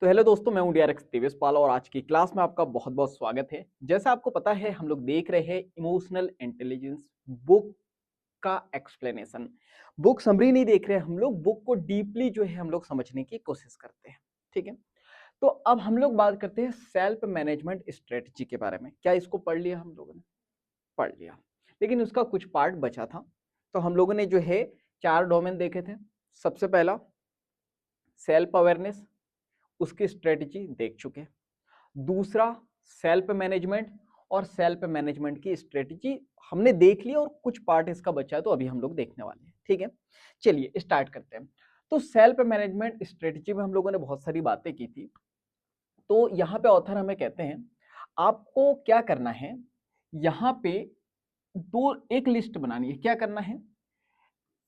तो हेलो दोस्तों, मैं हूं डीआरएक्स दिवेश पाल और आज की क्लास में आपका बहुत बहुत स्वागत है। जैसा आपको पता है, हम लोग देख रहे हैं इमोशनल इंटेलिजेंस बुक का एक्सप्लेनेशन। बुक समरी नहीं देख रहे हैं, हम लोग बुक को डीपली जो है हम लोग समझने की कोशिश करते हैं। ठीक है, तो अब हम लोग बात करते हैं सेल्फ मैनेजमेंट स्ट्रेटजी के बारे में। क्या इसको पढ़ लिया हम लोगों ने? पढ़ लिया, लेकिन उसका कुछ पार्ट बचा था। तो हम लोगों ने जो है 4 डोमेन देखे थे। सबसे पहला सेल्फ अवेयरनेस, उसकी स्ट्रेटजी देख चुके हैं। दूसरा सेल्फ मैनेजमेंट, और सेल्फ मैनेजमेंट की स्ट्रेटजी हमने देख लिया और कुछ पार्ट इसका बचा है, तो अभी हम लोग देखने वाले हैं। ठीक है, चलिए स्टार्ट करते हैं। तो सेल्फ मैनेजमेंट स्ट्रेटजी में हम लोगों ने बहुत सारी बातें की थी। तो यहाँ पे ऑथर हमें कहते हैं आपको क्या करना है, यहाँ पे एक लिस्ट बनानी है। क्या करना है?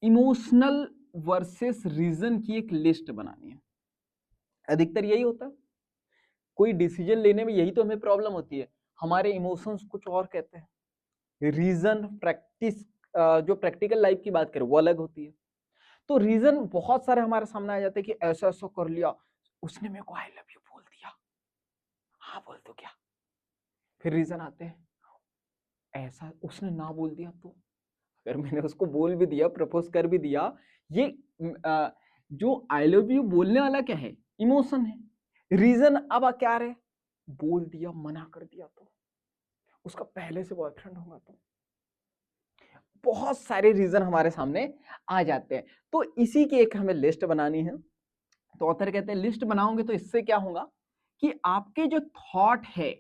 इमोशनल वर्सेस रीजन की एक लिस्ट बनानी है। अधिकतर यही होता है, कोई डिसीजन लेने में यही तो हमें प्रॉब्लम होती है। हमारे इमोशंस कुछ और कहते हैं, रीजन प्रैक्टिस जो प्रैक्टिकल लाइफ की बात करें वो अलग होती है। तो रीजन बहुत सारे हमारे सामने आ जाते हैं कि ऐसा ऐसा कर लिया, उसने मेरे को आई लव यू बोल दिया, हाँ बोल दो क्या। फिर रीजन आते हैं, ऐसा उसने ना बोल दिया तो, अगर मैंने उसको बोल भी दिया, प्रपोज कर भी दिया, ये जो आई लव यू बोलने वाला क्या है? इमोशन है। रीजन अब क्या रहे? बोल दिया, मना कर दिया तो, उसका पहले से बॉयफ्रेंड होगा तो, बहुत सारे रीजन हमारे सामने आ जाते हैं। तो इसी की एक हमें लिस्ट बनानी है। तो ऑथर कहते हैं लिस्ट बनाओगे तो इससे क्या होगा कि आपके जो थॉट है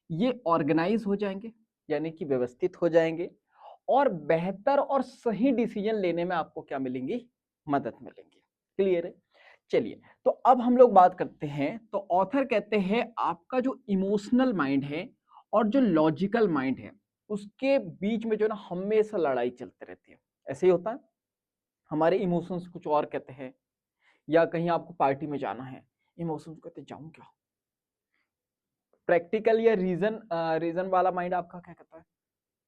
ये ऑर्गेनाइज हो जाएंगे, यानी कि व्यवस्थित हो जाएंगे, और बेहतर और सही डिसीजन लेने में आपको क्या मिलेंगी? मदद मिलेंगी। क्लियर है? चलिए, तो अब हम लोग बात करते हैं। तो ऑथर कहते हैं आपका जो इमोशनल माइंड है और जो लॉजिकल माइंड है, उसके बीच में जो ना हमेशा लड़ाई चलती रहती है। ऐसे ही होता है, हमारे इमोशंस कुछ और कहते हैं, या कहीं आपको पार्टी में जाना है, इमोशंस कहते जाऊं क्या। प्रैक्टिकल या रीजन वाला माइंड आपका क्या कहता है?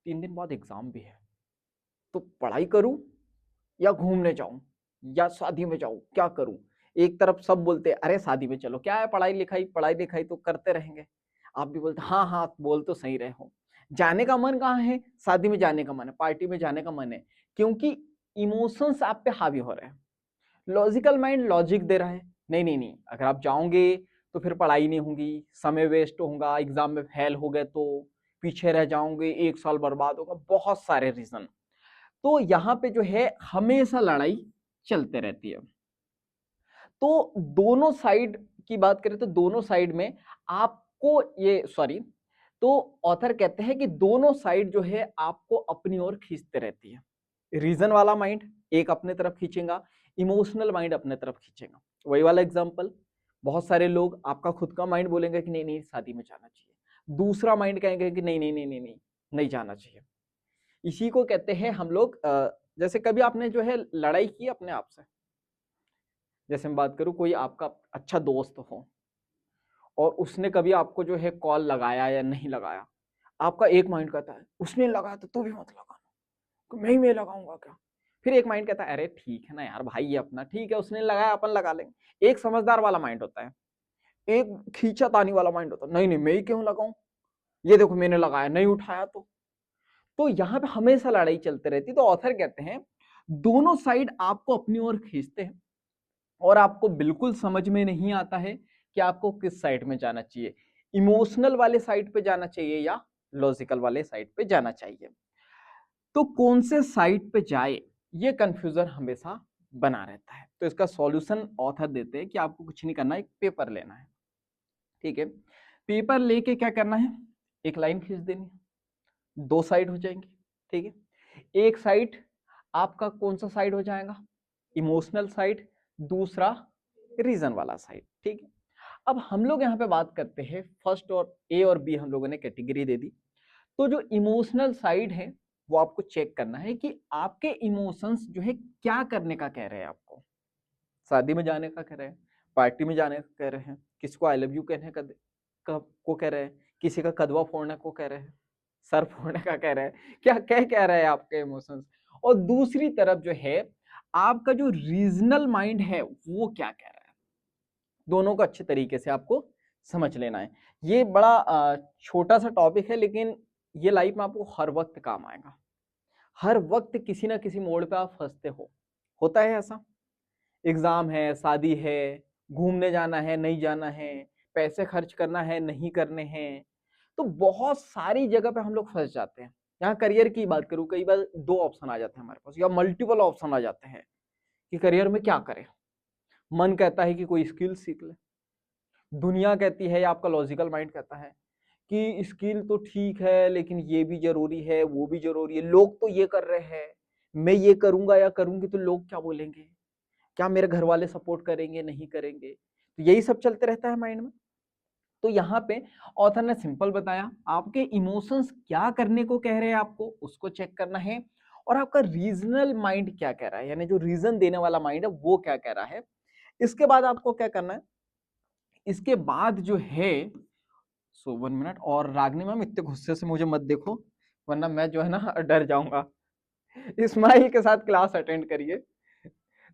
3 दिन बाद एग्जाम भी है, तो पढ़ाई करूं या घूमने जाऊं या शादी में जाऊं, क्या करूं? एक तरफ सब बोलते हैं अरे शादी में चलो, क्या है पढ़ाई लिखाई तो करते रहेंगे। आप भी बोलते हाँ हाँ, बोल तो सही रहे हो। जाने का मन कहाँ है? शादी में जाने का मन है, पार्टी में जाने का मन है, क्योंकि इमोशंस आप पे हावी हो रहे हैं। लॉजिकल माइंड लॉजिक दे रहा है, नहीं नहीं नहीं, अगर आप जाओगे तो फिर पढ़ाई नहीं होगी, समय वेस्ट होगा, एग्जाम में फेल हो गए तो पीछे रह जाओगे, 1 साल बर्बाद होगा, बहुत सारे रीजन। तो यहाँ पे जो है हमेशा लड़ाई चलते रहती है। तो दोनों साइड की बात करें तो दोनों साइड में आपको ये सॉरी, तो ऑथर कहते हैं कि दोनों साइड जो है आपको अपनी ओर खींचते रहती है। रीजन वाला माइंड एक अपने तरफ खींचेगा, इमोशनल माइंड अपने तरफ खींचेगा। वही वाला एग्जांपल, बहुत सारे लोग, आपका खुद का माइंड बोलेंगे कि नहीं नहीं शादी में जाना चाहिए, दूसरा माइंड कहेंगे कि नहीं नहीं नहीं नहीं नहीं नहीं जाना चाहिए। इसी को कहते हैं हम लोग जैसे कभी आपने जो है लड़ाई की अपने आप से, जैसे मैं बात करूं, कोई आपका अच्छा दोस्त हो और उसने कभी आपको जो है कॉल लगाया या नहीं लगाया, आपका एक माइंड कहता है उसने लगाया तो तू भी मत लगाना, तो मैं लगाऊंगा क्या। फिर एक माइंड कहता है अरे ठीक है ना यार, भाई ये अपना ठीक है, उसने लगाया अपन लगा लेंगे। एक समझदार वाला माइंड होता है, एक खींचातानी वाला माइंड होता है, नहीं नहीं मैं ही क्यों लगाऊं, ये देखो मैंने लगाया नहीं उठाया तो यहाँ पे हमेशा लड़ाई चलते रहती है। तो ऑथर कहते हैं दोनों साइड आपको अपनी ओर खींचते हैं और आपको बिल्कुल समझ में नहीं आता है कि आपको किस साइड में जाना चाहिए, इमोशनल वाले साइड पे जाना चाहिए या लॉजिकल वाले साइड पे जाना चाहिए। तो कौन से साइड पे जाए, ये कंफ्यूजन हमेशा बना रहता है। तो इसका सॉल्यूशन ऑथर देते हैं कि आपको कुछ नहीं करना, एक पेपर लेना है। ठीक है, पेपर लेके क्या करना है, एक लाइन खींच देनी है, 2 साइड हो जाएंगी। ठीक है, एक साइड आपका कौन सा साइड हो जाएगा? इमोशनल साइड, दूसरा रीजन वाला साइड। ठीक है, अब हम लोग यहाँ पे बात करते हैं फर्स्ट, और ए और बी हम लोगों ने कैटेगरी दे दी। तो जो इमोशनल साइड है वो आपको चेक करना है कि आपके इमोशंस जो है क्या करने का कह रहे हैं आपको। शादी में जाने का कह रहे हैं, पार्टी में जाने का कह रहे हैं, किसको आई लव यू कहने को कह रहे हैं, किसी का कदवा फोड़ने को कह रहे हैं, सर फोड़ने का कह रहे हैं, क्या कह रहे हैं आपके इमोशंस। और दूसरी तरफ जो है आपका जो रीजनल माइंड है वो क्या कह रहा है, दोनों को अच्छे तरीके से आपको समझ लेना है। ये बड़ा छोटा सा टॉपिक है, लेकिन ये लाइफ में आपको हर वक्त काम आएगा। हर वक्त किसी ना किसी मोड़ पे आप फंसते हो, होता है ऐसा। एग्जाम है, शादी है, घूमने जाना है, नहीं जाना है, पैसे खर्च करना है, नहीं करने हैं, तो बहुत सारी जगह पे हम लोग फंस जाते हैं। यहाँ करियर की बात करूँ, कई बार दो ऑप्शन आ जाते हैं हमारे पास, या मल्टीपल ऑप्शन आ जाते हैं कि करियर में क्या करें। मन कहता है कि कोई स्किल सीख ले, दुनिया कहती है या आपका लॉजिकल माइंड कहता है कि स्किल तो ठीक है लेकिन ये भी जरूरी है, वो भी जरूरी है, लोग तो ये कर रहे हैं, मैं ये करूंगा या करूंगी तो लोग क्या बोलेंगे, क्या मेरे घर वाले सपोर्ट करेंगे, नहीं करेंगे, तो यही सब चलते रहता है माइंड में। तो यहाँ पे ऑथर ने सिंपल बताया, आपके इमोशंस क्या करने को कह रहे हैं आपको उसको चेक करना है, और आपका रीजनल माइंड क्या कह रहा है, यानी जो रीजन देने वाला माइंड है वो क्या कह रहा है। इसके बाद आपको क्या करना है, इसके बाद जो है 1 मिनट, और रागनी मैम इतने गुस्से से मुझे मत देखो, वरना मैं जो है ना डर जाऊंगा। इस्माइल के साथ क्लास अटेंड करिए।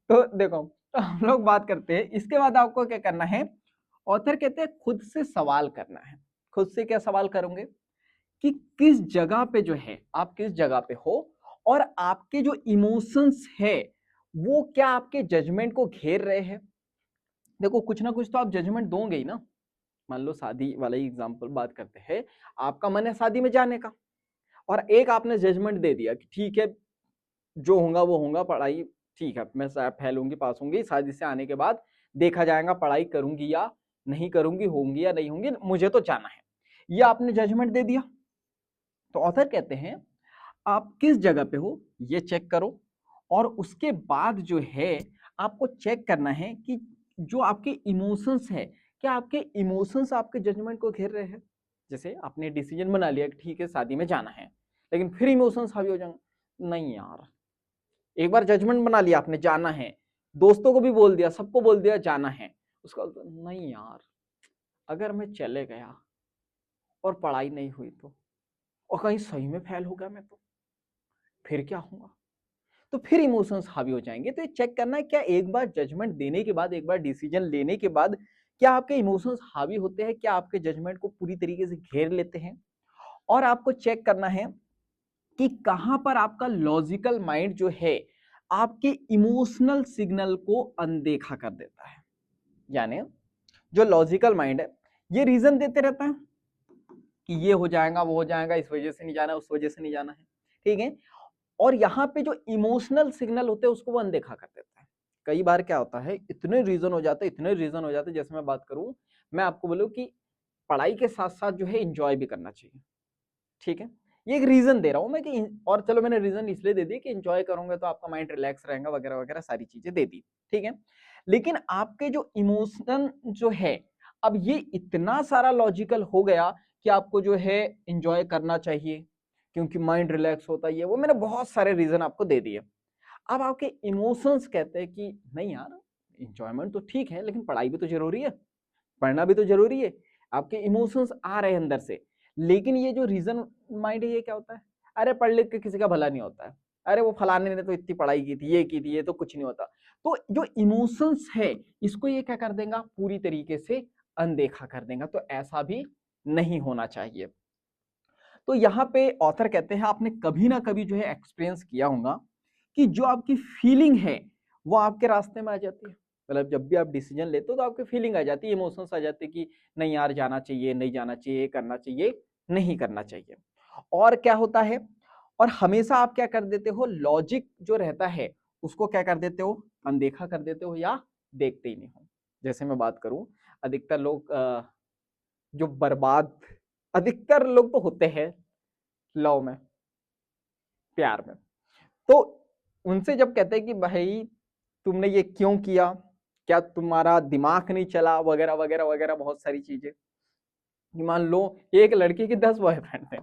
तो देखो, तो हम लोग बात करते हैं, इसके बाद आपको क्या करना है, ऑथर कहते हैं खुद से सवाल करना है। खुद से क्या सवाल करोगे कि किस जगह पे जो है, आप किस जगह पे हो, और आपके जो इमोशंस है वो क्या आपके जजमेंट को घेर रहे हैं। देखो कुछ ना कुछ तो आप जजमेंट दोगे ही ना। मान लो शादी वाला ही एग्जाम्पल बात करते हैं, आपका मन है शादी में जाने का, और एक आपने जजमेंट दे दिया कि ठीक है जो होगा वो होगा, पढ़ाई ठीक है, मैं फेल होंगी पास होंगी, शादी से आने के बाद देखा जाएगा पढ़ाई करूंगी या नहीं करूंगी, होंगी या नहीं होंगी, मुझे तो जाना है, ये आपने जजमेंट दे दिया। तो ऑथर कहते हैं आप किस जगह पे हो ये चेक करो, और उसके बाद जो है आपको चेक करना है कि जो आपके इमोशंस है, क्या आपके इमोशंस आपके जजमेंट को घेर रहे हैं। जैसे आपने डिसीजन बना लिया कि ठीक है शादी में जाना है, लेकिन फिर इमोशंस हावी हो जाएंगे, नहीं यार, एक बार जजमेंट बना लिया आपने जाना है, दोस्तों को भी बोल दिया, सबको बोल दिया जाना है, उसका नहीं यार, अगर मैं चले गया और पढ़ाई नहीं हुई तो, और कहीं सही में फेल हो गया मैं तो फिर क्या होगा, तो फिर इमोशंस हावी हो जाएंगे। तो ये चेक करना है क्या एक बार जजमेंट देने के बाद, एक बार डिसीजन लेने के बाद क्या आपके इमोशंस हावी होते हैं, क्या आपके जजमेंट को पूरी तरीके से घेर लेते हैं। और आपको चेक करना है कि कहां पर आपका लॉजिकल माइंड जो है आपके इमोशनल सिग्नल को अनदेखा कर देता है। यानी जो लॉजिकल माइंड है ये रीजन देते रहता है कि ये हो जाएगा, वो हो जाएगा, इस वजह से नहीं जाना है, उस वजह से नहीं जाना है, ठीक है। और यहाँ पे जो इमोशनल सिग्नल होते हैं उसको वो अनदेखा कर देता है। कई बार क्या होता है, इतने रीजन हो जाते हैं, इतने रीजन हो जाते हैं, जैसे मैं बात करूं, मैं आपको बोलूं कि पढ़ाई के साथ साथ जो है इंजॉय भी करना चाहिए, ठीक है। ये एक रीजन दे रहा हूं मैं कि, और चलो मैंने रीजन इसलिए दे दी कि इंजॉय करोगे तो आपका माइंड रिलैक्स रहेगा वगैरह वगैरह, सारी चीजें दे दी, ठीक है। लेकिन आपके जो इमोशन जो है, अब ये इतना सारा लॉजिकल हो गया कि आपको जो है इंजॉय करना चाहिए क्योंकि माइंड रिलैक्स होता है, वो मैंने बहुत सारे रीजन आपको दे दिए। अब आपके इमोशंस कहते हैं कि नहीं यार, इंजॉयमेंट तो ठीक है लेकिन पढ़ाई भी तो जरूरी है, पढ़ना भी तो जरूरी है। आपके इमोशंस आ रहे हैं अंदर से, लेकिन ये जो रीजन माइंड है ये क्या होता है, अरे पढ़ लिख के किसी का भला नहीं होता है, अरे वो फलाने ने तो इतनी पढ़ाई की थी, ये की थी, ये तो कुछ नहीं होता। तो जो इमोशंस है इसको ये क्या कर देगा, पूरी तरीके से अनदेखा कर देगा। तो ऐसा भी नहीं होना चाहिए। तो यहाँ पे ऑथर कहते हैं आपने कभी ना कभी जो है एक्सपीरियंस किया होगा कि जो आपकी फीलिंग है वो आपके रास्ते में आ जाती है। मतलब जब भी आप डिसीजन लेते हो तो आपकी फीलिंग आ जाती है, इमोशंस आ जाते हैं कि नहीं यार जाना चाहिए, नहीं जाना चाहिए, करना चाहिए, नहीं करना चाहिए। और क्या होता है, और हमेशा आप क्या कर देते हो, लॉजिक जो रहता है उसको क्या कर देते हो, अनदेखा कर देते हो या देखते ही नहीं हो। जैसे मैं बात करूं, अधिकतर लोग जो बर्बाद, अधिकतर लोग तो होते हैं लव में, प्यार में, तो उनसे जब कहते हैं कि भाई तुमने ये क्यों किया, क्या तुम्हारा दिमाग नहीं चला, वगैरह वगैरह वगैरह, बहुत सारी चीजें। मान लो एक लड़की के 10 बॉयफ्रेंड थे,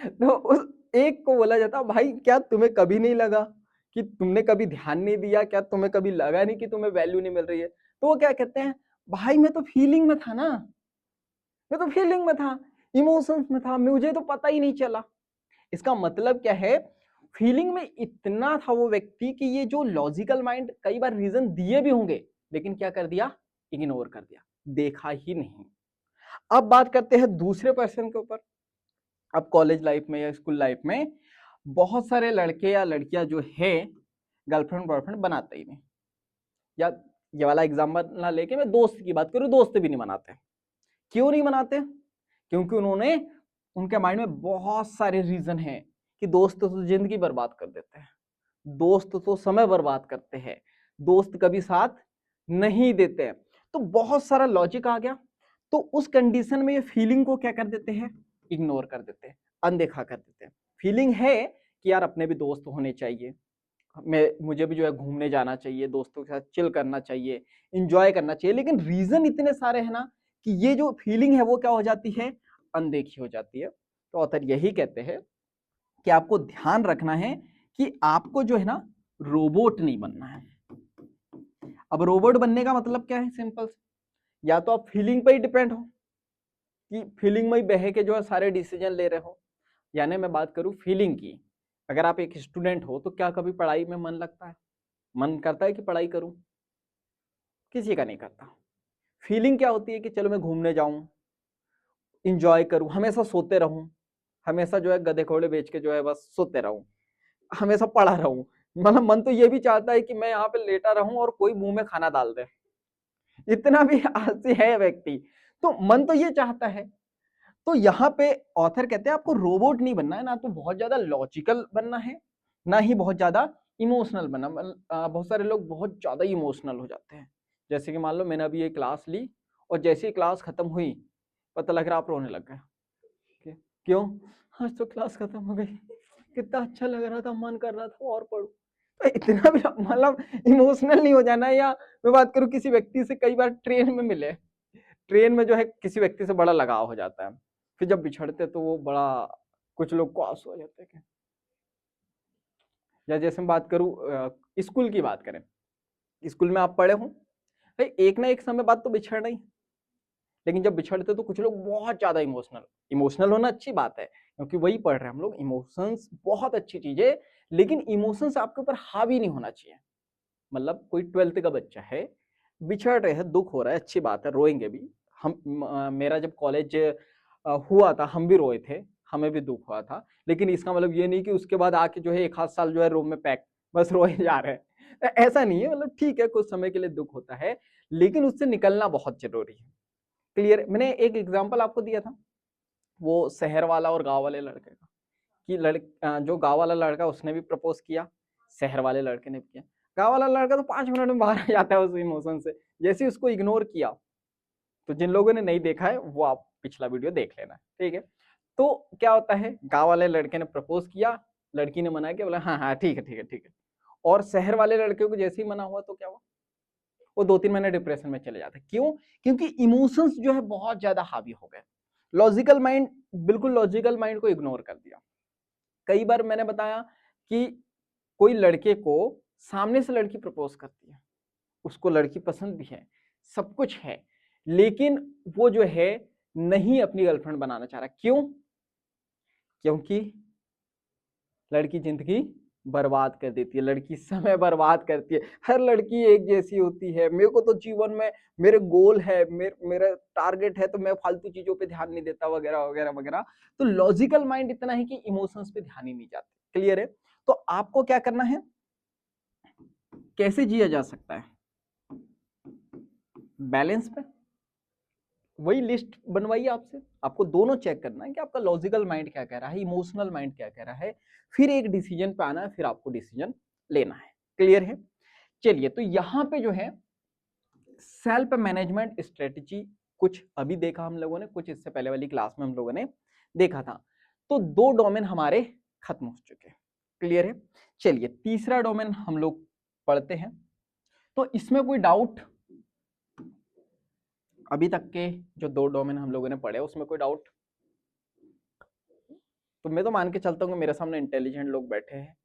तो उस एक को बोला जाता भाई क्या तुम्हें कभी नहीं लगा कि तुमने कभी ध्यान नहीं दिया, क्या तुम्हें कभी लगा नहीं कि तुम्हें वैल्यू नहीं मिल रही है। तो वो क्या कहते हैं, भाई मैं तो फीलिंग में था ना, मैं तो फीलिंग में था, इमोशंस में था, मुझे तो पता ही नहीं चला। इसका मतलब क्या है, फीलिंग में इतना था वो व्यक्ति कि ये जो लॉजिकल माइंड कई बार रीजन दिए भी होंगे लेकिन क्या कर दिया, इग्नोर कर दिया, देखा ही नहीं। अब बात करते हैं दूसरे पर्सन के ऊपर। अब कॉलेज लाइफ में या स्कूल लाइफ में बहुत सारे लड़के या लड़कियां जो है गर्लफ्रेंड बॉयफ्रेंड बनाते ही नहीं, या ये वाला एग्जाम्पल ना लेके मैं दोस्त की बात करूं, दोस्त भी नहीं बनाते। क्यों नहीं बनाते? क्योंकि उन्होंने, उनके माइंड में बहुत सारे रीजन हैं कि दोस्त तो जिंदगी बर्बाद कर देते हैं, दोस्त तो समय बर्बाद करते हैं, दोस्त कभी साथ नहीं देते हैं। तो बहुत सारा लॉजिक आ गया। तो उस कंडीशन में ये फीलिंग को क्या कर देते हैं? इग्नोर कर देते हैं, अनदेखा कर देते हैं। फीलिंग है कि यार अपने भी दोस्त होने चाहिए, मुझे भी जो है घूमने जाना चाहिए, दोस्तों के साथ चिल करना चाहिए, इंजॉय करना चाहिए, लेकिन रीजन इतने सारे हैं ना कि ये जो फीलिंग है वो क्या हो जाती है? अनदेखी हो जाती है। तो ऑथर यही कहते हैं कि आपको ध्यान रखना है कि आपको जो है ना रोबोट नहीं बनना है। अब रोबोट बनने का मतलब क्या है? सिंपल, या तो आप फीलिंग पे ही डिपेंड हो कि फीलिंग में ही बह के जो है सारे डिसीजन ले रहे हो। यानी मैं बात करूं फीलिंग की, अगर आप एक स्टूडेंट हो तो क्या कभी पढ़ाई में मन लगता है? मन करता है कि पढ़ाई करूं? किसी का नहीं करता। फीलिंग क्या होती है कि चलो मैं घूमने जाऊं, इंजॉय करूं, हमेशा सोते रहूं, हमेशा जो है गधे घोड़े बेच के जो है बस सोते रहूं, हमेशा पड़ा रहूं। मतलब मन तो ये भी चाहता है कि मैं यहाँ पे लेटा रहूं और कोई मुंह में खाना डाल दे, इतना भी आलसी है व्यक्ति। तो मन तो ये चाहता है। तो यहाँ पे ऑथर कहते हैं आपको रोबोट नहीं बनना है, ना तो बहुत ज्यादा लॉजिकल बनना है, ना ही बहुत ज्यादा इमोशनल बनना। बहुत सारे लोग बहुत ज्यादा इमोशनल हो जाते हैं। जैसे कि मान लो मैंने अभी ये क्लास ली और जैसे ही क्लास खत्म हुई पता लग रहा आप रोने लग गए। क्यों? आज तो क्लास खत्म हो गई, कितना अच्छा लग रहा था, मन कर रहा था और पढ़ूं। तो इतना भी मतलब इमोशनल नहीं हो जाना। या मैं बात करूं किसी व्यक्ति से, कई बार ट्रेन में मिले, ट्रेन में जो है किसी व्यक्ति से बड़ा लगाव हो जाता है, फिर जब बिछड़ते तो वो बड़ा, कुछ लोग को आंसू आ जाते हैं। या जैसे मैं बात करूं स्कूल की बात करें, स्कूल में आप पढ़े हो भाई, एक ना एक समय बाद तो बिछड़ना ही, लेकिन जब बिछड़ते तो कुछ लोग बहुत ज्यादा इमोशनल, इमोशनल होना अच्छी बात है क्योंकि वही पढ़ रहे हैं हम लोग, इमोशंस बहुत अच्छी चीज है, लेकिन इमोशंस आपके ऊपर हावी नहीं होना चाहिए। मतलब कोई 12th का बच्चा है, बिछड़ रहे हैं, दुख हो रहा है, अच्छी बात है, रोएंगे भी। मेरा जब कॉलेज हुआ था हम भी रोए थे, हमें भी दुख हुआ था, लेकिन इसका मतलब ये नहीं कि उसके बाद आके जो है एक आध साल जो है रूम में पैक बस रोए जा रहे हैं। ऐसा नहीं है, मतलब ठीक है कुछ समय के लिए दुख होता है, लेकिन उससे निकलना बहुत जरूरी है। क्लियर? मैंने एक एग्जांपल आपको दिया था वो शहर वाला और गांव वाले लड़के का, कि जो गांव वाला लड़का उसने भी प्रपोज किया, शहर वाले लड़के ने भी किया। गांव वाला लड़का तो 5 मिनट में बाहर आ जाता है उस इमोशन से, जैसे ही उसको इग्नोर किया। तो जिन लोगों ने नहीं देखा है वो आप पिछला वीडियो देख लेना, ठीक है। तो क्या होता है, गांव वाले लड़के ने प्रपोज किया, लड़की ने मना किया, बोला हाँ हाँ ठीक है ठीक है ठीक है। और शहर वाले लड़के को जैसे ही मना हुआ तो क्या हुआ, वो 2-3 महीने डिप्रेशन में चले जाते। क्यों? क्योंकि इमोशंस जो है बहुत ज्यादा हावी हो गए, लॉजिकल माइंड, बिल्कुल लॉजिकल माइंड को इग्नोर कर दिया। कई बार मैंने बताया कि कोई लड़के को सामने से लड़की प्रपोज करती है, उसको लड़की पसंद भी है, सब कुछ है, लेकिन वो जो है नहीं अपनी गर्लफ्रेंड बनाना चाह रहा। क्यों? क्योंकि लड़की जिंदगी बर्बाद कर देती है, लड़की समय बर्बाद करती है। हर लड़की एक जैसी होती है, मेरे को तो जीवन में मेरे गोल है, मेरा टारगेट है, तो मैं फालतू चीजों पे ध्यान नहीं देता, वगैरह वगैरह वगैरह। तो लॉजिकल माइंड इतना है कि इमोशंस पे ध्यान ही नहीं जाते। क्लियर है? तो आपको क्या करना है, कैसे जिया जा सकता है बैलेंस पे, वही लिस्ट बनवाइए आपसे। आपको दोनों चेक करना है कि आपका लॉजिकल माइंड क्या कह रहा है, इमोशनल माइंड क्या कह रहा है, फिर एक डिसीजन पे आना है, फिर आपको डिसीजन लेना है। क्लियर है? चलिए, तो यहां पे जो है सेल्फ मैनेजमेंट स्ट्रेटेजी कुछ अभी देखा हम लोगों ने, कुछ इससे पहले वाली क्लास में हम लोगों ने देखा था। तो 2 डोमेन हमारे खत्म हो चुके हैं। क्लियर है? चलिए, तीसरा डोमेन हम लोग पढ़ते हैं। तो इसमें कोई डाउट? अभी तक के जो 2 डोमेन हम लोगों ने पढ़े उसमें कोई डाउट? तो मैं तो मान के चलता हूँ कि मेरे सामने इंटेलिजेंट लोग बैठे हैं,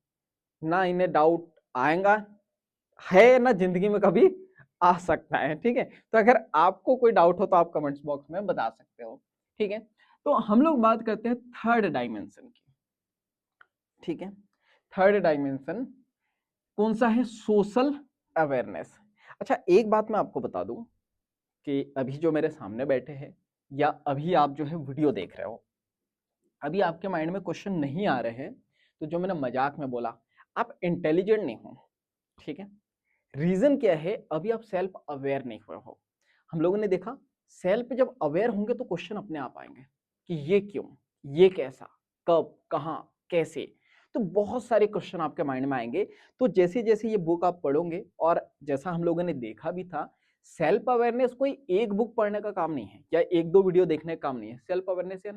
ना इन्हें डाउट आएगा है, ना जिंदगी में कभी आ सकता है। ठीक है, तो अगर आपको कोई डाउट हो तो आप कमेंट्स बॉक्स में बता सकते हो। ठीक है, तो हम लोग बात करते हैं थर्ड डायमेंशन की। ठीक है, थर्ड डायमेंशन कौन सा है? Social awareness. अच्छा, एक बात मैं आपको बता दूं, कि अभी जो मेरे सामने बैठे हैं या अभी आप जो है वीडियो देख रहे हो, अभी आपके माइंड में क्वेश्चन नहीं आ रहे हैं, तो जो मैंने मजाक में बोला, आप इंटेलिजेंट नहीं हो, ठीक है। रीजन क्या है, अभी आप सेल्फ अवेयर नहीं हुए हो। हम लोगों ने देखा सेल्फ जब अवेयर होंगे तो क्वेश्चन अपने आप आएंगे कि ये क्यों, ये कैसा, कब, कहाँ, कैसे। तो बहुत सारे क्वेश्चन आपके माइंड में आएंगे। तो जैसे जैसे ये बुक आप पढ़ोगे, और जैसा हम लोगों ने देखा भी था, सेल्फ अवेयरनेस कोई एक बुक पढ़ने का काम नहीं है या एक दो वीडियो देखने का काम नहीं है। सेल्फ अवेयरनेस या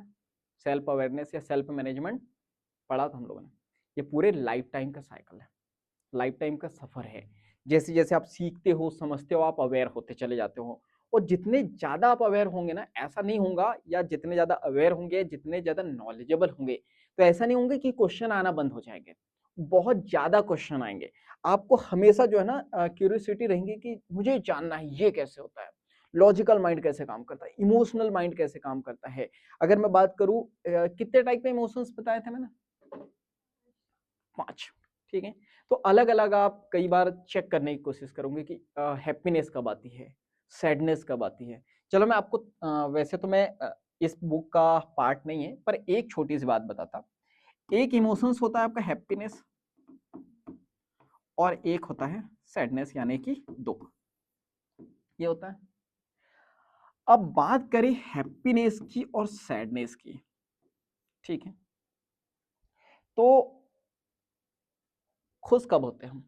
सेल्फ अवेयरनेस या सेल्फ मैनेजमेंट पढ़ा था हम लोगों ने, ये पूरे लाइफ टाइम का साइकिल है, लाइफ टाइम का सफर है। जैसे जैसे आप सीखते हो, समझते हो, आप अवेयर होते चले जाते हो। और जितने ज्यादा आप अवेयर होंगे ना, ऐसा नहीं होगा, या जितने ज्यादा अवेयर होंगे, जितने ज्यादा नॉलेजेबल होंगे, तो ऐसा नहीं होंगे कि क्वेश्चन आना बंद हो जाएंगे। बहुत ज्यादा क्वेश्चन आएंगे। आपको हमेशा जो है ना क्यूरियोसिटी रहेंगी कि मुझे जानना है ये कैसे होता है, लॉजिकल माइंड कैसे काम करता है, इमोशनल माइंड कैसे काम करता है। अगर मैं बात करूं, कितने टाइप के इमोशंस बताए थे मैंने? 5, ठीक है। तो अलग अलग आप कई बार चेक करने की कोशिश करोगे कि हैप्पीनेस कब आती है, सैडनेस कब आती है। चलो मैं आपको वैसे तो मैं इस बुक का पार्ट नहीं है, पर एक छोटी सी बात बताता। एक इमोशंस होता है आपका हैप्पीनेस, और एक होता है सैडनेस यानी कि दुख, ये होता है। अब बात करें हैप्पीनेस की और सैडनेस की, ठीक है। तो खुश कब होते हैं हम,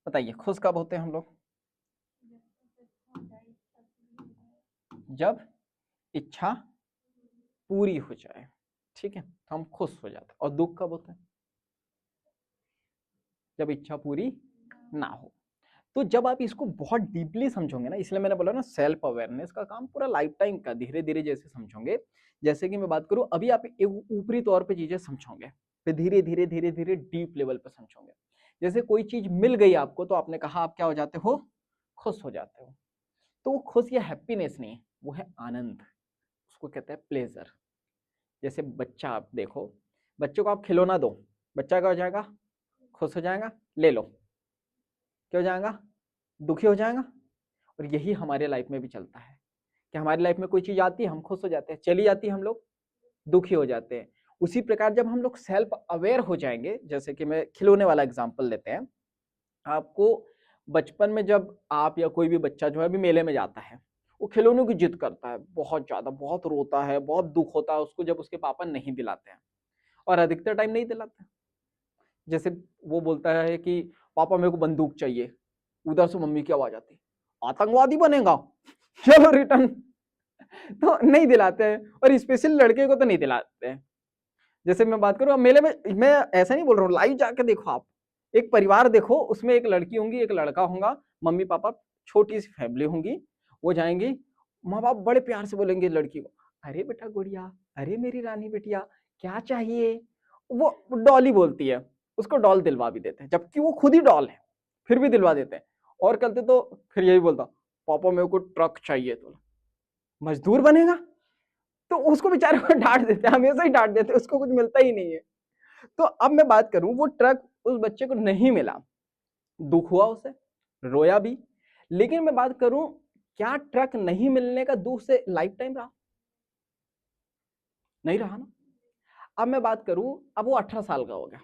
बताइए, खुश कब होते हैं हम लोग? जब इच्छा पूरी हो जाए, ठीक है, तो हम खुश हो जाते हैं। और दुख कब होता है? जब इच्छा पूरी ना हो। तो जब आप इसको बहुत डीपली समझोगे ना, इसलिए मैंने बोला ना सेल्फ अवेयरनेस का काम पूरा लाइफ टाइम का, धीरे धीरे जैसे समझोगे। जैसे कि मैं बात करूं, अभी आप एक ऊपरी तौर पे चीजें समझोगे, फिर धीरे धीरे धीरे धीरे डीप लेवल पे समझोगे। जैसे कोई चीज मिल गई आपको, तो आपने कहा आप क्या हो जाते हो, खुश हो जाते हो। तो वो खुश या हैप्पीनेस नहीं है, वो है आनंद, उसको कहते हैं प्लेजर। जैसे बच्चा, आप देखो, बच्चों को आप खिलौना दो, बच्चा क्या हो जाएगा, खुश हो जाएगा, ले लो, क्या हो जाएगा, दुखी हो जाएगा। और यही हमारे लाइफ में भी चलता है कि हमारी लाइफ में कोई चीज आती है, हम खुश हो जाते हैं, चली जाती है, हम लोग दुखी हो जाते हैं। उसी प्रकार जब हम लोग सेल्फ अवेयर हो जाएंगे, जैसे कि मैं खिलौने वाला एग्जांपल लेते हैं, आपको बचपन में जब आप या कोई भी बच्चा जो है अभी मेले में जाता है, वो खिलौनों की जिद करता है, बहुत ज्यादा, बहुत रोता है, बहुत दुख होता है उसको जब उसके पापा नहीं दिलाते हैं, और अधिकतर टाइम नहीं दिलाते हैं। जैसे वो बोलता है कि पापा मेरे को बंदूक चाहिए, उधर से मम्मी की आवाज आती, आतंकवादी बनेगा, चलो रिटर्न। तो नहीं दिलाते हैं, और स्पेशली लड़के को तो नहीं दिलाते हैं। जैसे मैं बात करूं, अब मेले में, मैं ऐसा नहीं बोल रहा हूँ, लाइव जाके देखो आप, एक परिवार देखो, उसमें एक लड़की होंगी, एक लड़का होगा, मम्मी पापा, छोटी सी फैमिली होंगी। वो जाएंगी, माँ बाप बड़े प्यार से बोलेंगे लड़की को, अरे बेटा गुड़िया, अरे मेरी रानी बिटिया, क्या चाहिए। वो डॉल ही बोलती है, उसको डॉल दिलवा भी देते हैं, जबकि वो खुद ही डॉल है, फिर भी दिलवा देते हैं। और करते तो फिर यही बोलता, पापा मेरे को ट्रक चाहिए, तो मजदूर बनेगा। तो उसको बेचारे को डांट देते हैं, हमेशा ही डांट देते हैं, उसको कुछ मिलता ही नहीं है। तो अब मैं बात करूं, वो ट्रक उस बच्चे को नहीं मिला, दुख हुआ उसे, रोया भी। लेकिन मैं बात करूं, क्या ट्रक नहीं मिलने का दुख से लाइफ टाइम रहा? नहीं रहा ना। अब मैं बात करूं, अब वो 18 साल का हो गया,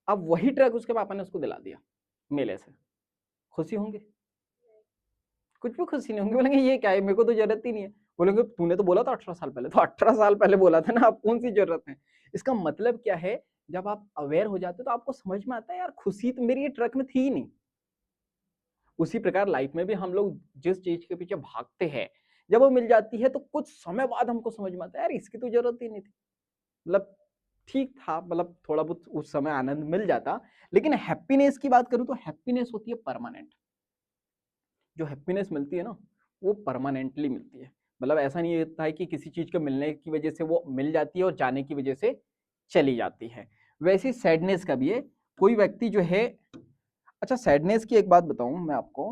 अब वही ट्रक उसके पापा ने उसको दिला दिया मेले से, खुशी होंगे? कुछ भी खुशी नहीं होंगे, बोलेंगे ये क्या है, मेरे को तो जरूरत ही नहीं है। बोलेंगे तूने तो बोला था 18 साल पहले, तो 18 साल पहले बोला था ना, अब कौन सी जरूरत है। इसका मतलब क्या है, जब आप अवेयर हो जाते हो तो आपको समझ में आता है, यार खुशी तो मेरी ये ट्रक में थी ही नहीं। उसी प्रकार लाइफ में भी हम लोग जिस चीज के पीछे भागते हैं, जब वो मिल जाती है तो कुछ समय बाद हमको समझ में आता है, यार इसकी तो जरूरत ही नहीं थी। मतलब ठीक था, मतलब थोड़ा बहुत उस समय आनंद मिल जाता। लेकिन हैप्पीनेस की बात करूं तो हैप्पीनेस होती है परमानेंट। जो हैप्पीनेस मिलती है ना, वो परमानेंटली मिलती है। मतलब ऐसा नहीं होता है कि किसी चीज के मिलने की वजह से वो मिल जाती है और जाने की वजह से चली जाती है। वैसे सैडनेस का भी है। कोई व्यक्ति जो है, अच्छा सैडनेस की एक बात बताऊं मैं आपको,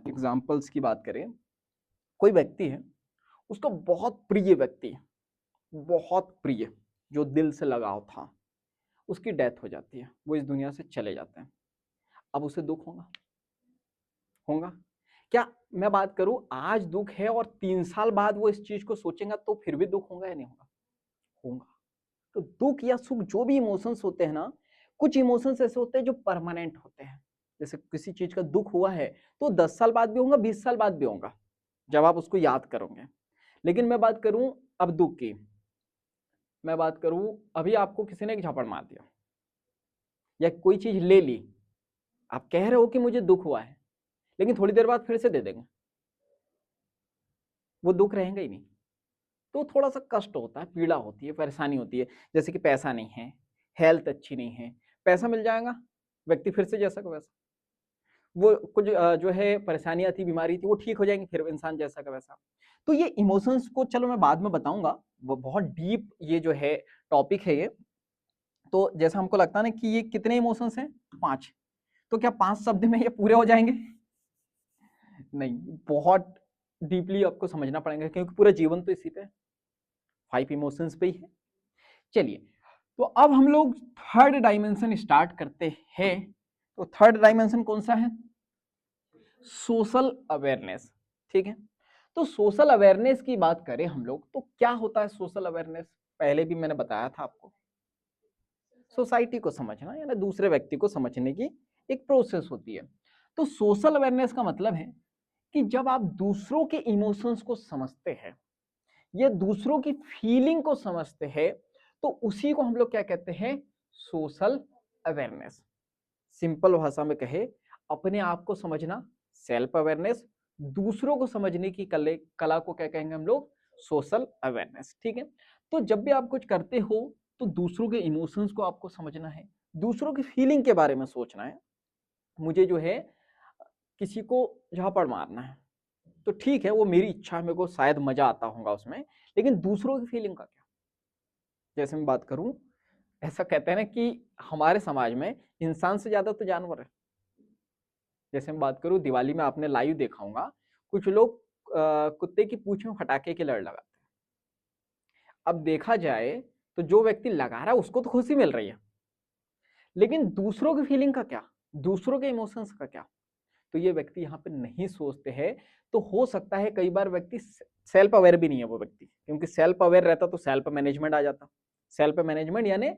एग्जाम्पल्स की बात करें, कोई व्यक्ति है, उसका बहुत प्रिय व्यक्ति, बहुत प्रिय, जो दिल से लगाव था, उसकी डेथ हो जाती है, वो इस दुनिया से चले जाते हैं। अब उसे दुख होगा, होगा। क्या मैं बात करूं आज दुख है और 3 साल बाद वो इस चीज को सोचेगा तो फिर भी दुख होगा या नहीं होगा? होगा। तो दुख या सुख जो भी इमोशंस होते हैं ना, कुछ इमोशंस ऐसे होते हैं जो परमानेंट होते हैं। जैसे किसी चीज का दुख हुआ है तो 10 साल बाद भी होगा, 20 साल बाद भी होगा जब आप उसको याद करोगे। लेकिन मैं बात करूं अब दुख की, मैं बात करूं अभी आपको किसी ने एक झापड़ मार दिया या कोई चीज ले ली, आप कह रहे हो कि मुझे दुख हुआ है, लेकिन थोड़ी देर बाद फिर से दे देंगे, वो दुख रहेगा ही नहीं। तो थोड़ा सा कष्ट होता है, पीड़ा होती है, परेशानी होती है। जैसे कि पैसा नहीं है, हेल्थ अच्छी नहीं है, पैसा मिल जाएगा, व्यक्ति फिर से जैसा का वैसा। वो कुछ जो है परेशानियां थी, बीमारी थी, वो ठीक हो जाएंगी, फिर इंसान जैसा का वैसा। तो ये इमोशंस को चलो मैं बाद में बताऊंगा, वो बहुत डीप ये जो है टॉपिक है ये। तो जैसा हमको लगता है ना कि ये कितने इमोशंस हैं, 5। तो क्या 5 शब्द में ये पूरे हो जाएंगे? नहीं, बहुत डीपली आपको समझना पड़ेगा, क्योंकि पूरा जीवन तो इसी पे 5 इमोशंस पे ही है। चलिए, तो अब हम लोग थर्ड डायमेंशन स्टार्ट करते हैं। तो थर्ड डायमेंशन कौन सा है? Social awareness. ठीक है, तो सोशल अवेयरनेस की बात करें हम लोग तो क्या होता है सोशल अवेयरनेस? पहले भी मैंने बताया था आपको, सोसाइटी को समझना यानी दूसरे व्यक्ति को समझने की एक प्रोसेस होती है। तो सोशल अवेयरनेस का मतलब है कि जब आप दूसरों के इमोशंस को समझते हैं या दूसरों की फीलिंग को समझते हैं, तो उसी को हम लोग क्या कहते हैं? Social awareness. सिंपल भाषा में कहे, अपने आप को समझना सेल्फ अवेयरनेस, दूसरों को समझने की कला को क्या कहेंगे हम लोग? Social awareness. ठीक है, तो जब भी आप कुछ करते हो तो दूसरों के इमोशंस को आपको समझना है, दूसरों की फीलिंग के बारे में सोचना है। मुझे जो है किसी को झापड़ मारना है, तो ठीक है, वो मेरी इच्छा है, मेरे को शायद मजा आता होगा उसमें, लेकिन दूसरों की फीलिंग का क्या? जैसे मैं बात करूं, ऐसा कहते हैं ना कि हमारे समाज में इंसान से ज्यादा तो जानवर है। जैसे मैं बात करूं, दिवाली में आपने लाइव देखा होगा, कुछ लोग कुत्ते की पूंछ में फटाके की लड़ लगाते हैं। अब देखा जाए तो जो व्यक्ति लगा रहा है उसको तो खुशी मिल रही है, लेकिन दूसरों की फीलिंग का क्या, दूसरों के इमोशंस का क्या? तो ये व्यक्ति यहाँ पे नहीं सोचते हैं। तो हो सकता है कई बार व्यक्ति सेल्फ अवेयर भी नहीं है वो व्यक्ति, क्योंकि सेल्फ अवेयर रहता तो सेल्फ मैनेजमेंट आ जाता। सेल्फ मैनेजमेंट यानी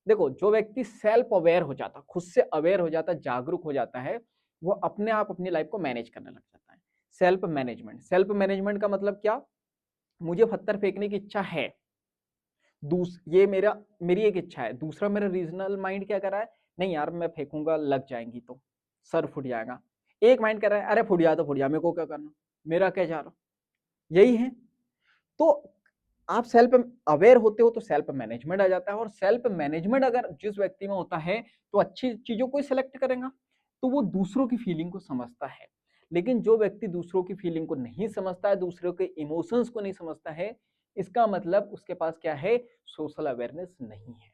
देखो, जो व्यक्ति सेल्फ अवेयर हो जाता, खुद से अवेयर हो जाता, जागरूक हो जाता है, वो अपने आप अपनी लाइफ को मैनेज करने लग जाता है। सेल्फ मैनेजमेंट, सेल्फ मैनेजमेंट का मतलब क्या? मुझे पत्थर फेंकने की इच्छा है, ये मेरी एक इच्छा है, दूसरा मेरा रीजनल माइंड क्या कर रहा है? नहीं यार मैं फेंकूंगा लग जाएंगी तो सर फूट जाएगा। एक माइंड कर रहा है अरे फूट जाए तो फूट जाए, मेरे को क्या करना, मेरा क्या जा रहा, यही है। तो आप सेल्फ अवेयर होते हो तो सेल्फ मैनेजमेंट आ जाता है, और सेल्फ मैनेजमेंट अगर जिस व्यक्ति में होता है तो अच्छी चीजों को सिलेक्ट करेगा, तो वो दूसरों की फीलिंग को समझता है। लेकिन जो व्यक्ति दूसरों की फीलिंग को नहीं समझता है, दूसरों के इमोशंस को नहीं समझता है, इसका मतलब उसके पास क्या है? सोशल अवेयरनेस नहीं है,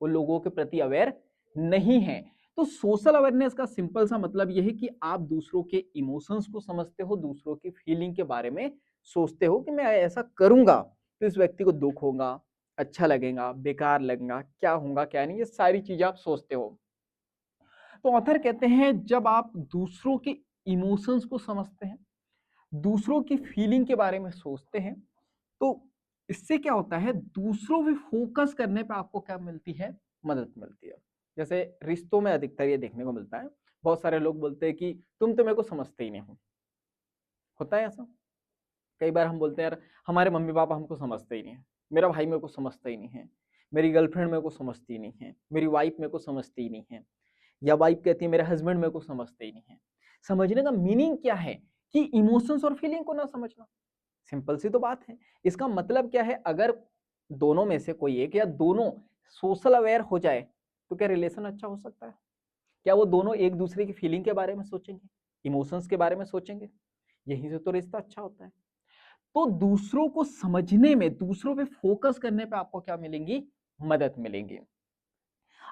वो लोगों के प्रति अवेयर नहीं है। तो सोशल अवेयरनेस का सिंपल सा मतलब यह है कि आप दूसरों के इमोशंस को समझते हो, दूसरों की फीलिंग के बारे में सोचते हो कि मैं ऐसा करूंगा तो इस व्यक्ति को दुख होगा, अच्छा लगेगा, बेकार लगेगा, क्या होगा क्या नहीं, ये सारी चीजें आप सोचते हो। तो ऑथर कहते हैं जब आप दूसरों के इमोशंस को समझते हैं, दूसरों की फीलिंग के बारे में सोचते हैं, तो इससे क्या होता है? दूसरों पे फोकस करने पे आपको क्या मिलती है? मदद मिलती है। जैसे रिश्तों में अधिकतर ये देखने को मिलता है, बहुत सारे लोग बोलते हैं कि तुम तो मेरे को समझते ही नहीं हो। होता है ऐसा? कई बार हम बोलते हैं यार हमारे मम्मी पापा हमको समझते ही नहीं है, मेरा भाई मेरे को समझता ही नहीं है, मेरी गर्लफ्रेंड मेरे को समझती ही नहीं है, मेरी वाइफ मेरे को समझती ही नहीं है, या वाइफ कहती है मेरे हस्बैंड मेरे को समझते ही नहीं है। समझने का मीनिंग क्या है? कि इमोशंस और फीलिंग को ना समझना। सिंपल सी तो बात है। इसका मतलब क्या है? अगर दोनों में से कोई एक या दोनों सोशल अवेयर हो जाए तो क्या रिलेशन अच्छा हो सकता है? क्या वो दोनों एक दूसरे की फीलिंग के बारे में सोचेंगे, इमोशंस के बारे में सोचेंगे? यहीं से तो रिश्ता अच्छा होता है। तो दूसरों को समझने में, दूसरों पे फोकस करने पे आपको क्या मिलेंगी? मदद मिलेंगी।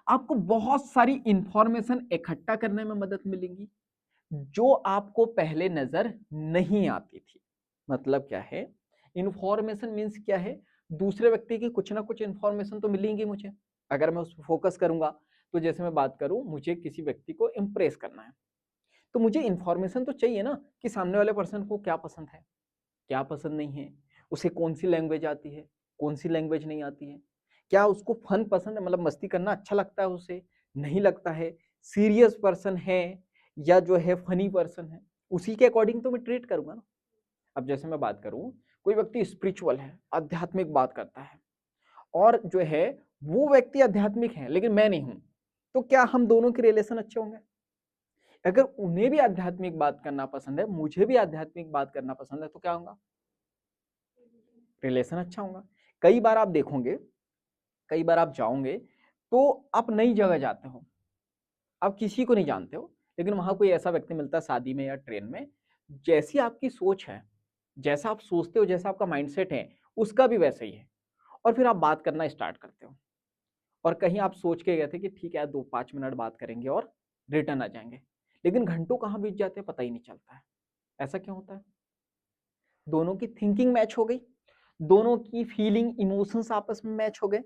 आपको बहुत सारी इंफॉर्मेशन इकट्ठा करने में मदद मिलेगी जो आपको पहले नजर नहीं आती थी। मतलब क्या है? इंफॉर्मेशन मीन्स क्या है? दूसरे व्यक्ति की कुछ ना कुछ इंफॉर्मेशन तो मिलेंगी मुझे, अगर मैं उस पर फोकस करूंगा। तो जैसे मैं बात करूं, मुझे किसी व्यक्ति को इंप्रेस करना है, तो मुझे इंफॉर्मेशन तो चाहिए ना कि सामने वाले पर्सन को क्या पसंद है, क्या पसंद नहीं है, उसे कौन सी लैंग्वेज आती है, कौन सी लैंग्वेज नहीं आती है, क्या उसको फन पसंद है, मतलब मस्ती करना अच्छा लगता है उसे, नहीं लगता है, सीरियस पर्सन है या जो है फनी पर्सन है, उसी के अकॉर्डिंग तो मैं ट्रीट करूंगा ना। अब जैसे मैं बात करूं, कोई व्यक्ति स्पिरिचुअल है, आध्यात्मिक बात करता है, और जो है वो व्यक्ति आध्यात्मिक है लेकिन मैं नहीं हूं, तो क्या हम दोनों के रिलेशन अच्छे होंगे? अगर उन्हें भी आध्यात्मिक बात करना पसंद है, मुझे भी आध्यात्मिक बात करना पसंद है, तो क्या होगा? रिलेशन अच्छा होगा। कई बार आप देखोगे, कई बार आप जाओगे तो आप नई जगह जाते हो, आप किसी को नहीं जानते हो, लेकिन वहां कोई ऐसा व्यक्ति मिलता है शादी में या ट्रेन में, जैसी आपकी सोच है, जैसा आप सोचते हो, जैसा आपका माइंडसेट है, उसका भी वैसा ही है, और फिर आप बात करना स्टार्ट करते हो। और कहीं आप सोच के गए थे कि ठीक है 2-5 मिनट बात करेंगे और रिटर्न आ जाएंगे, लेकिन घंटों कहाँ बीत जाते हैं पता ही नहीं चलता है। ऐसा क्यों होता है? दोनों की थिंकिंग मैच हो गई, दोनों की फीलिंग इमोशंस आपस में मैच हो गए।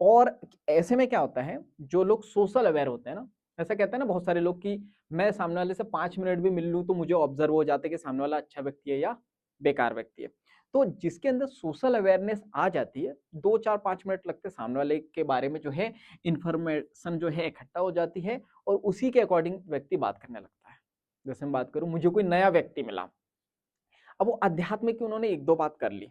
और ऐसे में क्या होता है, जो लोग सोशल अवेयर होते हैं ना, ऐसा कहते हैं ना बहुत सारे लोग कि मैं सामने वाले से 5 मिनट भी मिल लूं तो मुझे ऑब्जर्व हो जाता है कि सामने वाला अच्छा व्यक्ति है या बेकार व्यक्ति है। तो जिसके अंदर सोशल अवेयरनेस आ जाती है, 2-4-5 मिनट लगते हैं, सामने वाले के बारे में जो है इंफॉर्मेशन जो है इकट्ठा हो जाती है, और उसी के अकॉर्डिंग व्यक्ति बात करने लगता है। जैसे मैं बात करूं, मुझे कोई नया व्यक्ति मिला, अब वो अध्यात्म की उन्होंने 1-2 बात कर ली,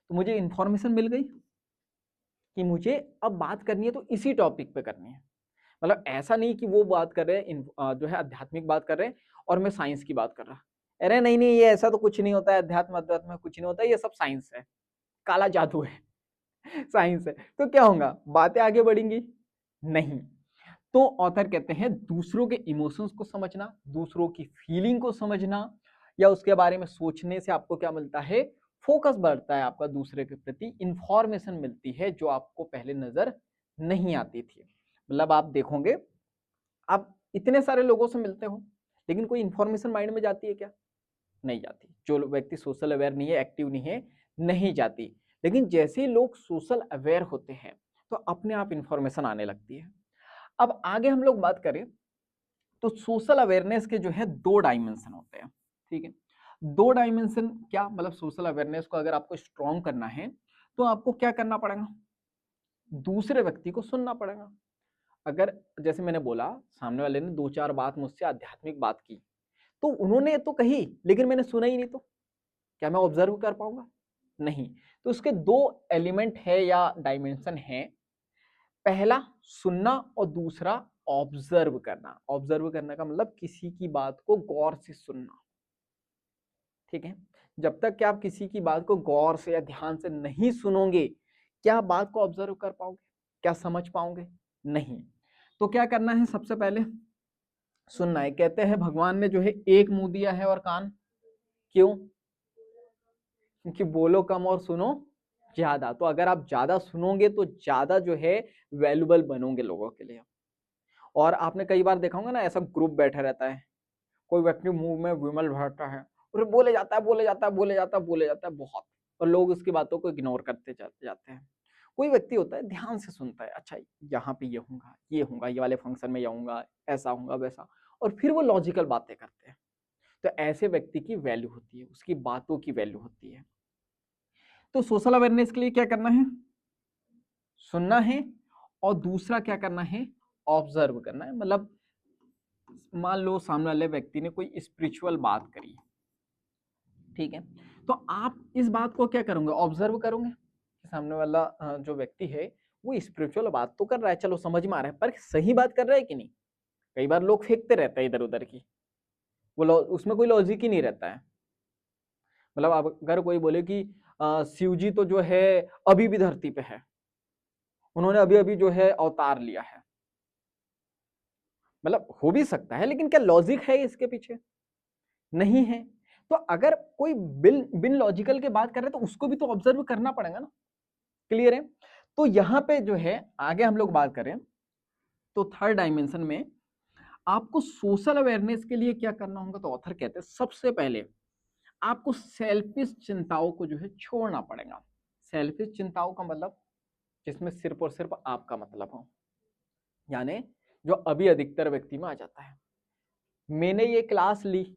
तो मुझे इंफॉर्मेशन मिल गई कि मुझे अब बात करनी है तो इसी टॉपिक पे करनी है। मतलब ऐसा नहीं कि वो बात कर रहे हैं जो है आध्यात्मिक बात कर रहे हैं और मैं साइंस की बात कर रहा। अरे नहीं नहीं, ये ऐसा तो कुछ नहीं होता है, अध्यात्म अध्यात्म में कुछ नहीं होता है, ये सब साइंस है, काला जादू है। साइंस है, तो क्या होगा, बातें आगे बढ़ेंगी नहीं। तो ऑथर कहते हैं दूसरों के इमोशंस को समझना, दूसरों की फीलिंग को समझना, या उसके बारे में सोचने से आपको क्या मिलता है, फोकस बढ़ता है आपका, दूसरे के प्रति इंफॉर्मेशन मिलती है जो आपको पहले नजर नहीं आती थी। मतलब आप देखोगे, आप इतने सारे लोगों से मिलते हो, लेकिन कोई इंफॉर्मेशन माइंड में जाती है क्या? नहीं जाती। जो व्यक्ति सोशल अवेयर नहीं है, एक्टिव नहीं है, नहीं जाती। लेकिन जैसे ही लोग सोशल अवेयर होते हैं तो अपने आप इंफॉर्मेशन आने लगती है। अब आगे हम लोग बात करें तो सोशल अवेयरनेस के जो है 2 डायमेंशन होते हैं, ठीक है। 2 डायमेंशन क्या मतलब, सोशल अवेयरनेस को अगर आपको स्ट्रॉन्ग करना है तो आपको क्या करना पड़ेगा, दूसरे व्यक्ति को सुनना पड़ेगा। अगर जैसे मैंने बोला, सामने वाले ने 2-4 बात मुझसे आध्यात्मिक बात की, तो उन्होंने तो कही लेकिन मैंने सुना ही नहीं, तो क्या मैं ऑब्जर्व कर पाऊंगा? नहीं। तो उसके 2 एलिमेंट है या डायमेंशन है, पहला सुनना और दूसरा ऑब्जर्व करना। ऑब्जर्व करने का मतलब किसी की बात को गौर से सुनना, ठीक है। जब तक कि आप किसी की बात को गौर से या ध्यान से नहीं सुनोगे, क्या बात को ऑब्जर्व कर पाओगे, क्या समझ पाओगे? नहीं। तो क्या करना है, सबसे पहले सुनना है। कहते हैं भगवान ने जो है एक मुंह दिया है और कान, क्यों? क्योंकि बोलो कम और सुनो ज्यादा। तो अगर आप ज्यादा सुनोगे तो ज्यादा जो है वैल्यूबल बनोगे लोगों के लिए। और आपने कई बार देखा होगा ना, ऐसा ग्रुप बैठा रहता है, कोई व्यक्ति मुंह में विमल भरता है और बोले जाता है, बोले जाता है, बोले जाता है, बोले जाता है बहुत, और लोग उसकी बातों को इग्नोर करते जाते हैं। कोई व्यक्ति होता है ध्यान से सुनता है, अच्छा यहाँ पे ये होगा, ये वाले फंक्शन में जाऊंगा, ऐसा होगा वैसा, और फिर वो लॉजिकल बातें करते हैं। तो ऐसे व्यक्ति की वैल्यू होती है, उसकी बातों की वैल्यू होती है। तो सोशल अवेयरनेस के लिए क्या करना है, सुनना है, और दूसरा क्या करना है, ऑब्जर्व करना है। मतलब मान लो सामने वाले व्यक्ति ने कोई स्पिरिचुअल बात करी, ठीक है, तो आप इस बात को क्या करोगे, ऑब्जर्व करोगे कि सामने वाला जो व्यक्ति है वो स्पिरिचुअल बात तो कर रहा है, चलो समझ में आ रहा है, पर सही बात कर रहा है कि नहीं? कई बार लोग फेंकते रहते हैं इधर उधर की, वो उसमें कोई लॉजिक ही नहीं रहता है। मतलब अब अगर कोई बोले कि शिव जी तो जो है अभी भी धरती पे है, उन्होंने अभी अभी जो है अवतार लिया है, मतलब हो भी सकता है, लेकिन क्या लॉजिक है इसके पीछे? नहीं है। तो अगर कोई बिन बिन लॉजिकल के बात कर रहे हैं तो उसको भी तो ऑब्जर्व करना पड़ेगा ना। क्लियर है? तो यहां पे जो है आगे हम लोग बात करें तो थर्ड डायमेंशन में आपको सोशल अवेयरनेस के लिए क्या करना होगा, तो ऑथर कहते हैं सबसे पहले आपको सेल्फिश चिंताओं को जो है छोड़ना पड़ेगा। सेल्फिश चिंताओं का मतलब जिसमें सिर्फ और सिर्फ आपका मतलब हो, यानी जो अभी अधिकतर व्यक्ति में आ जाता है, मैंने ये क्लास ली,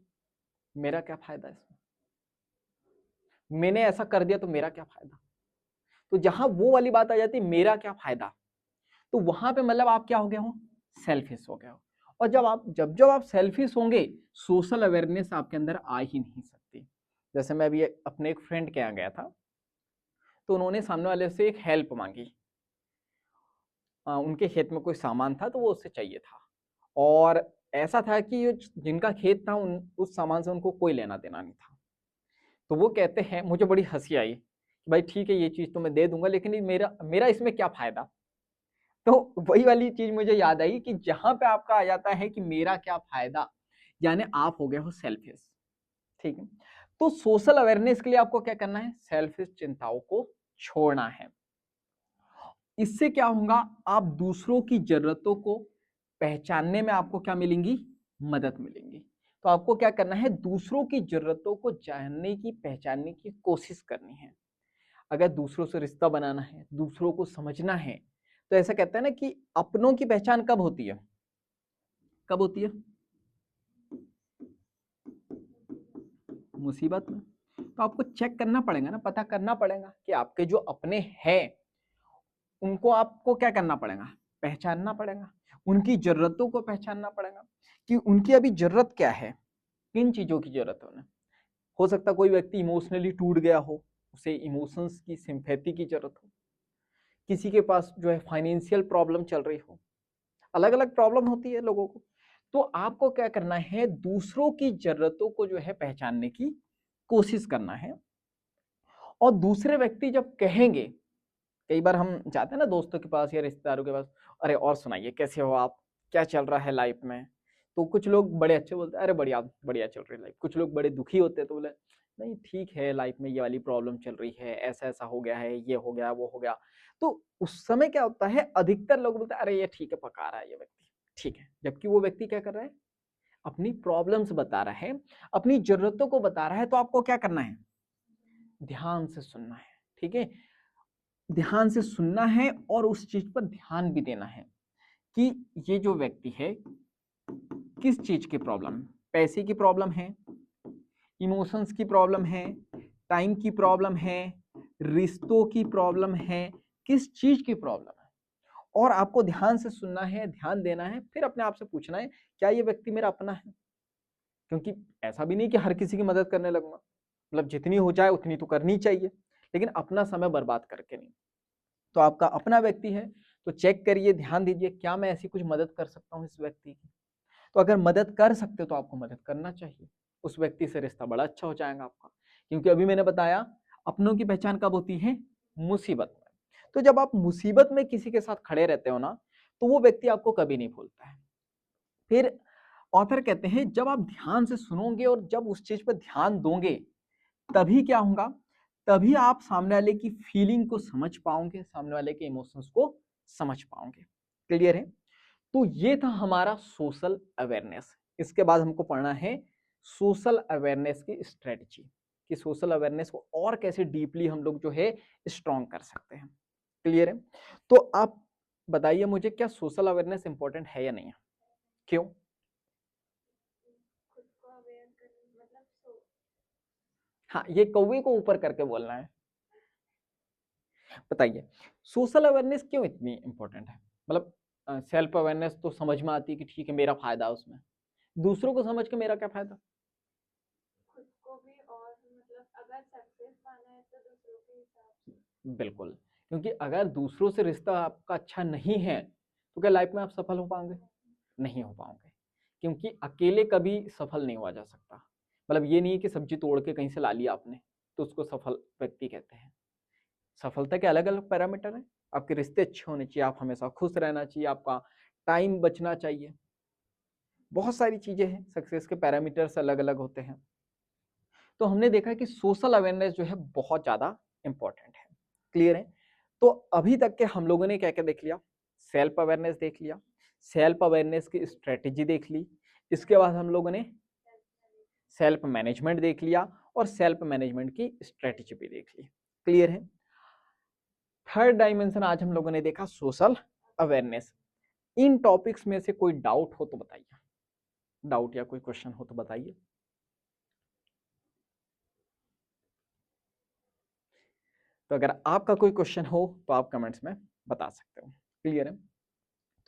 मेरा क्या फायदा इसमें, मैंने ऐसा कर दिया तो मेरा क्या फायदा। तो जहां वो वाली बात आ जाती है मेरा क्या फायदा, तो वहां पे मतलब आप क्या हो गए हो, सेल्फिश हो गए हो। और जब आप सेल्फिश होंगे, सोशल अवेयरनेस आपके अंदर आ ही नहीं सकती। जैसे मैं अभी अपने एक फ्रेंड के यहाँ गया था, तो उन्होंने सामने वाले से एक हेल्प मांगी। उनके खेत में कोई सामान था तो वो उससे चाहिए था, और ऐसा था कि ये जिनका खेत था उस सामान से उनको कोई लेना देना नहीं था। तो वो कहते हैं, मुझे बड़ी हंसी आई कि भाई ठीक है ये चीज तो मैं दे दूंगा, लेकिन ये मेरा मेरा इसमें क्या फायदा। तो वही वाली चीज मुझे याद आई कि जहां पे आपका आ जाता है कि मेरा क्या फायदा, यानी आप हो गए हो सेल्फिश। ठीक है, तो सोशल अवेयरनेस के लिए आपको क्या करना है, सेल्फिश चिंताओं को छोड़ना है। इससे क्या होगा, आप दूसरों की जरूरतों को पहचानने में आपको क्या मिलेंगी, मदद मिलेंगी। तो आपको क्या करना है, दूसरों की जरूरतों को जानने की, पहचानने की कोशिश करनी है। अगर दूसरों से रिश्ता बनाना है, दूसरों को समझना है, तो ऐसा कहते हैं ना कि अपनों की पहचान कब होती है, कब होती है, मुसीबत में। तो आपको चेक करना पड़ेगा ना, पता करना पड़ेगा कि आपके जो अपने हैं उनको आपको क्या करना पड़ेगा, पहचानना पड़ेगा, उनकी जरूरतों को पहचानना पड़ेगा कि उनकी अभी जरूरत क्या है, किन चीजों की जरूरत है उन्हें। हो सकता कोई व्यक्ति इमोशनली टूट गया हो, उसे इमोशंस की सिंपैथी की जरूरत हो, किसी के पास जो है फाइनेंशियल प्रॉब्लम चल रही हो, अलग अलग प्रॉब्लम होती है लोगों को। तो आपको क्या करना है, दूसरों की जरूरतों को जो है पहचानने की कोशिश करना है। और दूसरे व्यक्ति जब कहेंगे, कई बार हम जाते हैं ना दोस्तों के पास या रिश्तेदारों के पास, अरे और सुनाइए कैसे हो आप, क्या चल रहा है लाइफ में। तो कुछ लोग बड़े अच्छे बोलते हैं, अरे बढ़िया बढ़िया चल रही है लाइफ। कुछ लोग बड़े दुखी होते हैं तो बोले नहीं ठीक है, लाइफ में ये वाली प्रॉब्लम चल रही है, ऐसा ऐसा हो गया है, ये हो गया वो हो गया। तो उस समय क्या होता है, अधिकतर लोग बोलते हैं अरे ये ठीक है, पका रहा है ये व्यक्ति, ठीक है। जबकि वो व्यक्ति क्या कर रहा है, अपनी प्रॉब्लम्स बता रहा है, अपनी जरूरतों को बता रहा है। तो आपको क्या करना है, ध्यान से सुनना है। ठीक है, ध्यान से सुनना है और उस चीज पर ध्यान भी देना है कि ये जो व्यक्ति है किस चीज की प्रॉब्लम, पैसे की प्रॉब्लम है, इमोशंस की प्रॉब्लम है, टाइम की प्रॉब्लम है, रिश्तों की प्रॉब्लम है, किस चीज की प्रॉब्लम है। और आपको ध्यान से सुनना है, ध्यान देना है, फिर अपने आप से पूछना है क्या ये व्यक्ति मेरा अपना है। क्योंकि ऐसा भी नहीं कि हर किसी की मदद करने लगूंगा, मतलब जितनी हो जाए उतनी तो करनी चाहिए, लेकिन अपना समय बर्बाद करके नहीं। तो आपका अपना व्यक्ति है तो चेक करिए, ध्यान दीजिए क्या मैं ऐसी कुछ मदद कर सकता हूँ इस व्यक्ति की। तो अगर मदद कर सकते हो तो आपको मदद करना चाहिए, उस व्यक्ति से रिश्ता बड़ा अच्छा हो जाएगा आपका। क्योंकि अभी मैंने बताया अपनों की पहचान कब होती है, मुसीबत में। तो जब आप मुसीबत में किसी के साथ खड़े रहते हो ना, तो वो व्यक्ति आपको कभी नहीं भूलता है। फिर ऑथर कहते हैं जब आप ध्यान से सुनोगे और जब उस चीज पर ध्यान दोगे, तभी क्या होगा, तभी आप सामने वाले की फीलिंग को समझ पाओगे, सामने वाले के इमोशंस को समझ पाओगे। क्लियर है। तो ये था हमारा सोशल अवेयरनेस। इसके बाद हमको पढ़ना है सोशल अवेयरनेस की स्ट्रेटजी, कि सोशल अवेयरनेस को और कैसे डीपली हम लोग जो है स्ट्रॉन्ग कर सकते हैं। क्लियर है। तो आप बताइए मुझे, क्या सोशल अवेयरनेस इंपॉर्टेंट है या नहीं है, क्यों। हाँ, ये कौवे को ऊपर करके बोलना है। बताइए सोशल अवेयरनेस क्यों इतनी इंपॉर्टेंट है। मतलब सेल्फ अवेयरनेस तो समझ में आती है कि ठीक है मेरा फायदा है उसमें, दूसरों को समझ के मेरा क्या फायदा। खुद को भी, और मतलब अगर सक्सेस पाना है तो दूसरों के हिसाब से। बिल्कुल, क्योंकि अगर दूसरों से रिश्ता आपका अच्छा नहीं है तो क्या लाइफ में आप सफल हो पाओगे, नहीं हो पाओगे। क्योंकि अकेले कभी सफल नहीं हुआ जा सकता। मतलब ये नहीं है कि सब्जी तोड़ के कहीं से ला लिया आपने तो उसको सफल व्यक्ति कहते हैं। सफलता के अलग अलग पैरामीटर हैं। आपके रिश्ते अच्छे होने चाहिए, आप हमेशा खुश रहना चाहिए, आपका टाइम बचना चाहिए, बहुत सारी चीजें हैं, सक्सेस के पैरामीटर्स अलग अलग होते हैं। तो हमने देखा कि सोशल अवेयरनेस जो है बहुत ज्यादा इंपॉर्टेंट है। क्लियर है। तो अभी तक के हम लोगों ने क्या क्या देख लिया, सेल्फ अवेयरनेस देख लिया, सेल्फ अवेयरनेस की स्ट्रेटेजी देख ली, इसके बाद हम लोगों ने सेल्फ मैनेजमेंट देख लिया और सेल्फ मैनेजमेंट की स्ट्रेटेजी भी देख ली। क्लियर है। थर्ड डायमेंशन आज हम लोगों ने देखा सोशल अवेयरनेस। इन टॉपिक्स में से कोई डाउट हो तो बताइए। डाउट या कोई क्वेश्चन हो तो बताइए। तो अगर आपका कोई क्वेश्चन हो तो आप कमेंट्स में बता सकते हो। क्लियर है?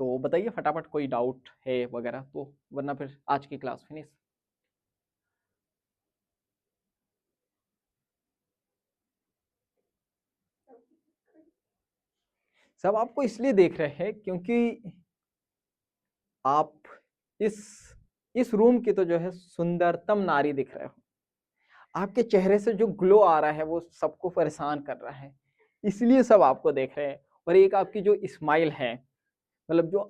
तो बताइए फटाफट कोई डाउट है वगैरह तो, वरना फिर आज की क्लास फिनिश। सब आपको इसलिए देख रहे हैं क्योंकि आप इस इस रूम की तो जो है सुंदरतम नारी दिख रहे हो। आपके चेहरे से जो ग्लो आ रहा है वो सबको परेशान कर रहा है, इसलिए सब आपको देख रहे हैं। और एक आपकी जो स्माइल है, मतलब जो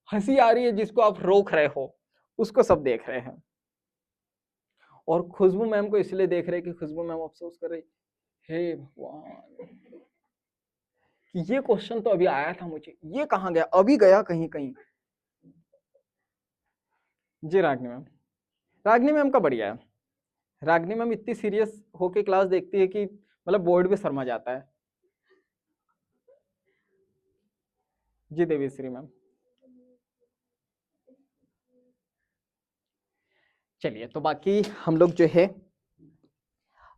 हंसी आ रही है जिसको आप रोक रहे हो, उसको सब देख रहे हैं। और खुशबू मैम को इसलिए देख रहे हैं कि खुशबू मैम अफसोस कर रही, हे भगवान, कि ये क्वेश्चन तो अभी आया था मुझे, ये कहाँ गया, अभी गया कहीं कहीं। जी रागनी मैम, रागनी मैम का बढ़िया है। रागनी मैम इतनी सीरियस होके क्लास देखती है कि मतलब बोर्ड भी शर्मा जाता है। जी देवीश्री मैम। चलिए तो बाकी हम लोग जो है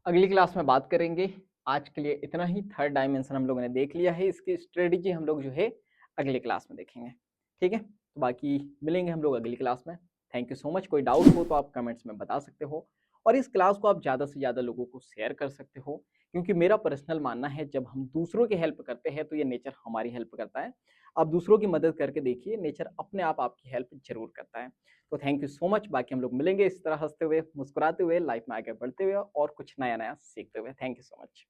अगली क्लास में बात करेंगे। आज के लिए इतना ही। थर्ड डायमेंशन हम लोगों ने देख लिया है, इसकी स्ट्रेटेजी हम लोग जो है अगली क्लास में देखेंगे। ठीक है, तो बाकी मिलेंगे हम लोग अगली क्लास में। Thank you so much. कोई डाउट हो तो आप कमेंट्स में बता सकते हो, और इस क्लास को आप ज़्यादा से ज़्यादा लोगों को शेयर कर सकते हो, क्योंकि मेरा पर्सनल मानना है जब हम दूसरों की हेल्प करते हैं तो ये नेचर हमारी हेल्प करता है। आप दूसरों की मदद करके देखिए, नेचर अपने आप आपकी हेल्प जरूर करता है। तो थैंक यू सो मच। बाकी हम लोग मिलेंगे इस तरह हंसते हुए, मुस्कुराते हुए, लाइफ में आगे बढ़ते हुए और कुछ नया नया सीखते हुए। Thank you so much.